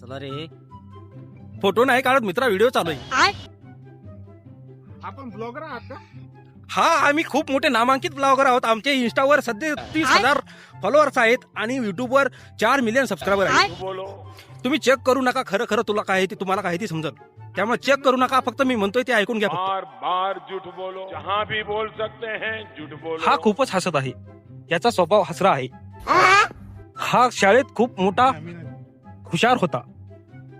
चला रे, फोटो नाही काढत मित्रा, व्हिडिओ चालू आहे. आपण ब्लॉगर आहात का? हा, आम्ही खूप मोठे नामांकित ब्लॉगर आहोत. आमचे इंस्टावर सध्या 30,000 फॉलोअर्स आहेत आणि युट्यूबवर 4 मिलियन सबस्क्रायबर आहेत. तुम्ही चेक करू नका, खरं खरं तुला काय आहे ते, तुम्हाला काय ते समजल. त्यामुळे चेक करू नका, फक्त मी म्हणतोय ते ऐकून घ्या. बार बार झूठ बोलो, जहाँ भी बोल सकते हैं झूठ बोलो. हा खूपच हसत आहे, याचा स्वभाव हसरा आहे. हा शाळेत खूप मोठा हुशार होता.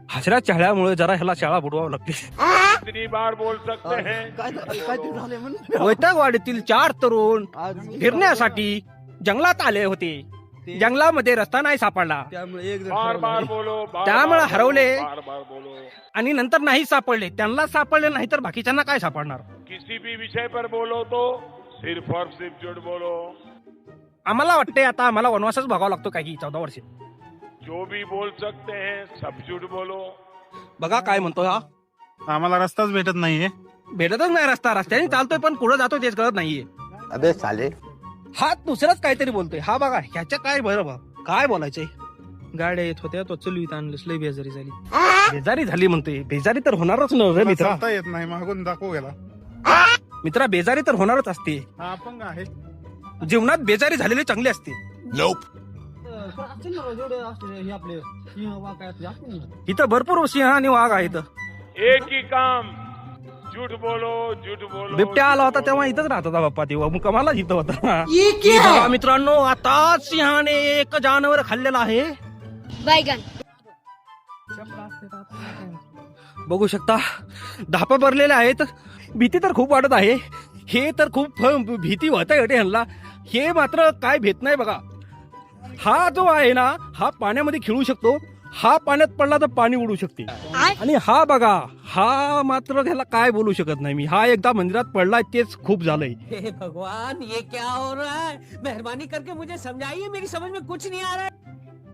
हसऱ्या चेहऱ्यामुळे जरा ह्याला शाळा बुडवावं लागते. कितनी बार बोल सकते हैं. वैतागवाडीतील 4 तरुण फिरण्यासाठी जंगलात आले होते. जंगलामध्ये रस्ता नाही सापडला, त्यामुळे एक जण बार बार बोलो, बार त्यामुळे बार हरवले. बोलो, बार बार बोलो. आणि नंतर नाही सापडले. त्यांना सापडले नाही तर बाकीच्यांना काय सापडणार. किसी भी विषय पर बोलो तो सिर्फ और सिर्फ झूठ बोलो. आम्हाला वाटते आता आम्हाला वनवासच बघावा लागतो काही 14 वर्षे. जो भी बोल सकते हैं सब झूठ बोलो. बघा काय म्हणतो हा. आम्हाला रस्ताच भेटत नाहीये. भेटतच नाही रस्ता. रस्त्याने चालतोय पण पुढे जातोय तेच कळत नाहीये. अबे साले, हा दुसराच काहीतरी बोलतोय. हा बघा ह्याच्या काय बरं काय बोलायचंय. गाड्या येत होत्या तो चलवीत आणलं, लय बेजारी झाली. बेजारी झाली म्हणतोय. बेजारी तर होणारच नव्हे मित्रा. चालता येत नाही, मागून दाखवू गेला. मित्रा बेजारी तर होणारच असते. हा अपंग आहे. जीवनात बेजारी झालेली चांगली असते. इथं भरपूर सिंह आणि वाघ आहेत. एक ही काम, झूठ बोलो झूठ बोलो. बिबट्या आला होता तेव्हा इथंच राहत होता बाप्पा. तेव्हा मुक्कामाला इथं होता. हे बघा मित्रांनो, आता सिंहाने एक जनावर खाल्लेलं आहे. बैगन. बघू शकता धापा भरलेले आहेत. भीती तर खूप वाटत आहे. हे तर खूप भीती होत आहे ह्यांना. हे मात्र काय भेट नाही बघा. हा जो आहे ना, हा पाण्यामध्ये खेळू शकतो. हा पाण्यात पडला तर पाणी उडू शकते. आणि हा बघा, हा मात्र ह्याला काय बोलू शकत नाही मी. हा एकदा मंदिरात पडलाय तेच खूप झालंय. हे भगवान, ये क्या हो रहा है? मेहरबानी करके मुझे समझाइए, मेरी समझ में कुछ नहीं आ रहा है.